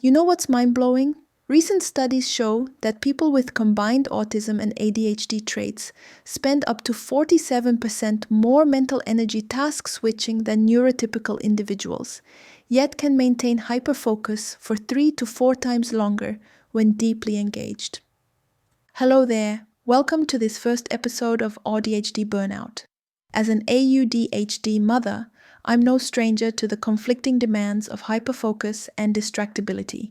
You know what's mind-blowing? Recent studies show that people with combined autism and ADHD traits spend up to 47% more mental energy task switching than neurotypical individuals, yet can maintain hyperfocus for 3 to 4 times longer when deeply engaged. Hello there. Welcome to this first episode of AuDHD Burnout. As an AuDHD mother, I'm no stranger to the conflicting demands of hyperfocus and distractibility.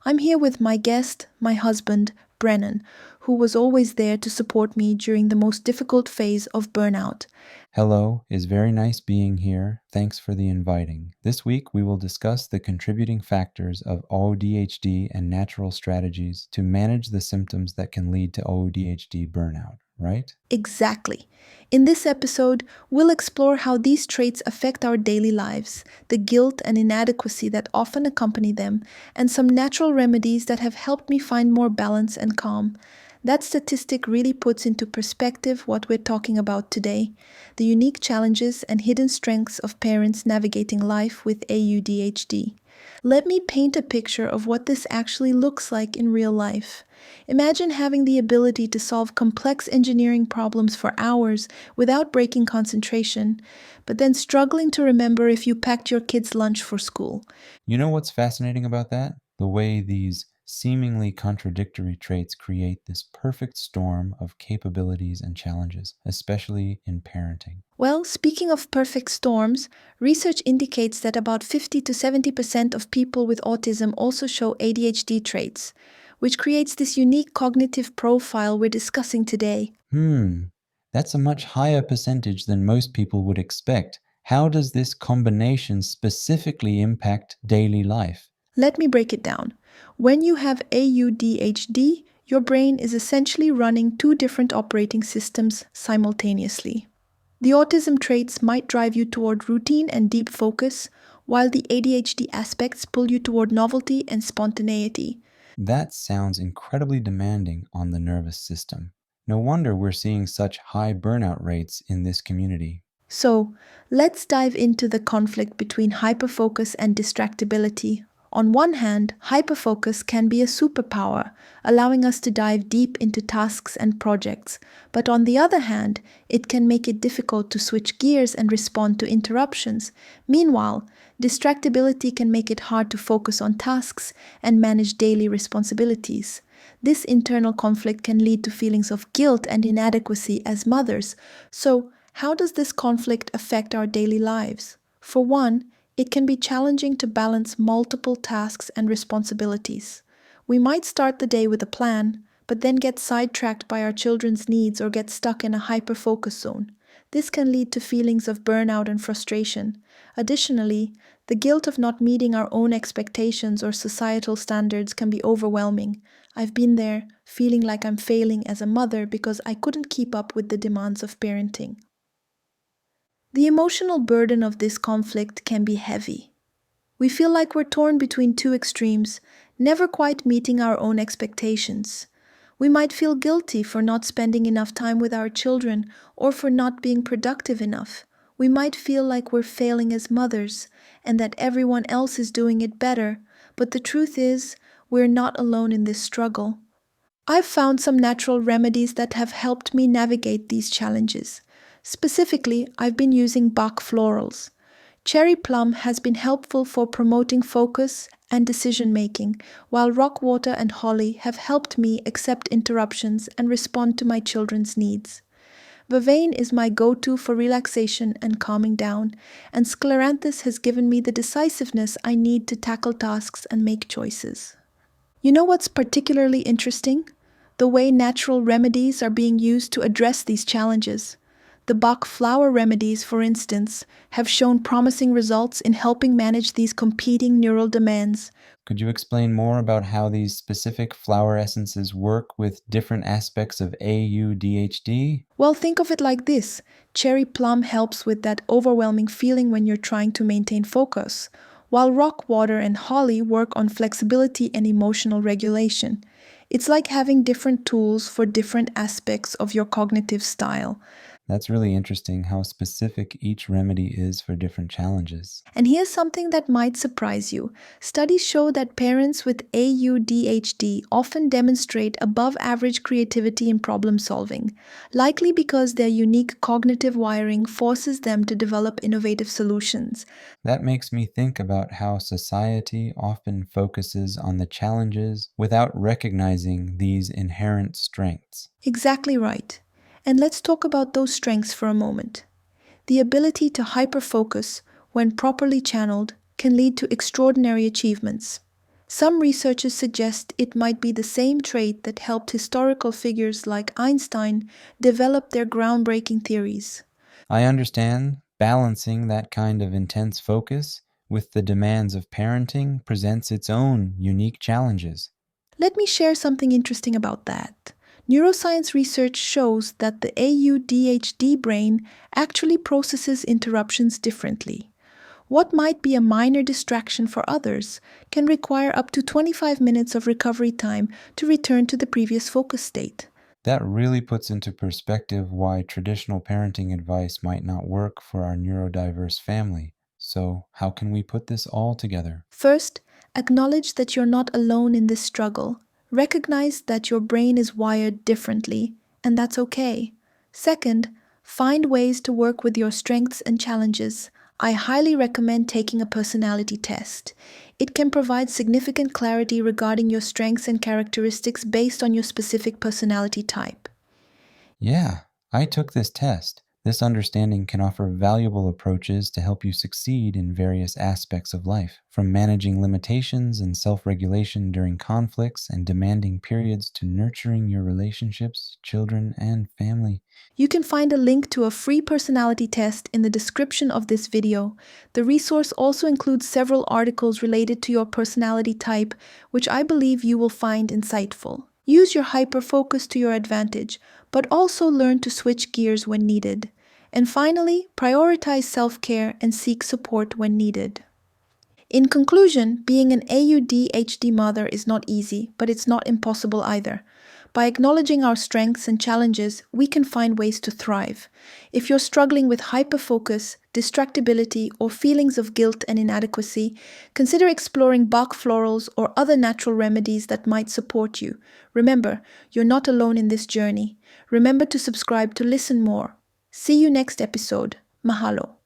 I'm here with my guest, my husband, Brennan, who was always there to support me during the most difficult phase of burnout. Hello, it's very nice being here. Thanks for the inviting. This week we will discuss the contributing factors of AuDHD and natural strategies to manage the symptoms that can lead to AuDHD burnout, right? Exactly. In this episode, we'll explore how these traits affect our daily lives, the guilt and inadequacy that often accompany them, and some natural remedies that have helped me find more balance and calm. That statistic really puts into perspective what we're talking about today, the unique challenges and hidden strengths of parents navigating life with AuDHD. Let me paint a picture of what this actually looks like in real life. Imagine having the ability to solve complex engineering problems for hours without breaking concentration, but then struggling to remember if you packed your kid's lunch for school. You know what's fascinating about that? The way these seemingly contradictory traits create this perfect storm of capabilities and challenges, especially in parenting. Well, speaking of perfect storms, research indicates that about 50 to 70% of people with autism also show ADHD traits, which creates this unique cognitive profile we're discussing today. That's a much higher percentage than most people would expect. How does this combination specifically impact daily life? Let me break it down. When you have AuDHD, your brain is essentially running two different operating systems simultaneously. The autism traits might drive you toward routine and deep focus, while the ADHD aspects pull you toward novelty and spontaneity. That sounds incredibly demanding on the nervous system. No wonder we're seeing such high burnout rates in this community. So, let's dive into the conflict between hyperfocus and distractibility. On one hand, hyperfocus can be a superpower, allowing us to dive deep into tasks and projects. But on the other hand, it can make it difficult to switch gears and respond to interruptions. Meanwhile, distractibility can make it hard to focus on tasks and manage daily responsibilities. This internal conflict can lead to feelings of guilt and inadequacy as mothers. So, how does this conflict affect our daily lives? For one, it can be challenging to balance multiple tasks and responsibilities. We might start the day with a plan, but then get sidetracked by our children's needs or get stuck in a hyper-focus zone. This can lead to feelings of burnout and frustration. Additionally, the guilt of not meeting our own expectations or societal standards can be overwhelming. I've been there, feeling like I'm failing as a mother because I couldn't keep up with the demands of parenting. The emotional burden of this conflict can be heavy. We feel like we're torn between two extremes, never quite meeting our own expectations. We might feel guilty for not spending enough time with our children or for not being productive enough. We might feel like we're failing as mothers and that everyone else is doing it better, but the truth is, we're not alone in this struggle. I've found some natural remedies that have helped me navigate these challenges. Specifically, I've been using Bach florals. Cherry plum has been helpful for promoting focus and decision making, while rock water and holly have helped me accept interruptions and respond to my children's needs. Vervain is my go-to for relaxation and calming down, and scleranthus has given me the decisiveness I need to tackle tasks and make choices. You know what's particularly interesting? The way natural remedies are being used to address these challenges. The Bach Flower Remedies, for instance, have shown promising results in helping manage these competing neural demands. Could you explain more about how these specific flower essences work with different aspects of AuDHD? Well, think of it like this. Cherry plum helps with that overwhelming feeling when you're trying to maintain focus, while rock water and holly work on flexibility and emotional regulation. It's like having different tools for different aspects of your cognitive style. That's really interesting how specific each remedy is for different challenges. And here's something that might surprise you. Studies show that parents with AuDHD often demonstrate above average creativity in problem solving, likely because their unique cognitive wiring forces them to develop innovative solutions. That makes me think about how society often focuses on the challenges without recognizing these inherent strengths. Exactly right. And let's talk about those strengths for a moment. The ability to hyperfocus, when properly channeled, can lead to extraordinary achievements. Some researchers suggest it might be the same trait that helped historical figures like Einstein develop their groundbreaking theories. I understand balancing that kind of intense focus with the demands of parenting presents its own unique challenges. Let me share something interesting about that. Neuroscience research shows that the AuDHD brain actually processes interruptions differently. What might be a minor distraction for others can require up to 25 minutes of recovery time to return to the previous focus state. That really puts into perspective why traditional parenting advice might not work for our neurodiverse family. So, how can we put this all together? First, acknowledge that you're not alone in this struggle. Recognize that your brain is wired differently, and that's okay. Second, find ways to work with your strengths and challenges. I highly recommend taking a personality test. It can provide significant clarity regarding your strengths and characteristics based on your specific personality type. Yeah, I took this test. This understanding can offer valuable approaches to help you succeed in various aspects of life, from managing limitations and self regulation during conflicts and demanding periods to nurturing your relationships, children, and family. You can find a link to a free personality test in the description of this video. The resource also includes several articles related to your personality type, which I believe you will find insightful. Use your hyperfocus to your advantage, but also learn to switch gears when needed. And finally, prioritize self-care and seek support when needed. In conclusion, being an AuDHD mother is not easy, but it's not impossible either. By acknowledging our strengths and challenges, we can find ways to thrive. If you're struggling with hyperfocus, distractibility, or feelings of guilt and inadequacy, consider exploring Bach florals or other natural remedies that might support you. Remember, you're not alone in this journey. Remember to subscribe to listen more. See you next episode. Mahalo.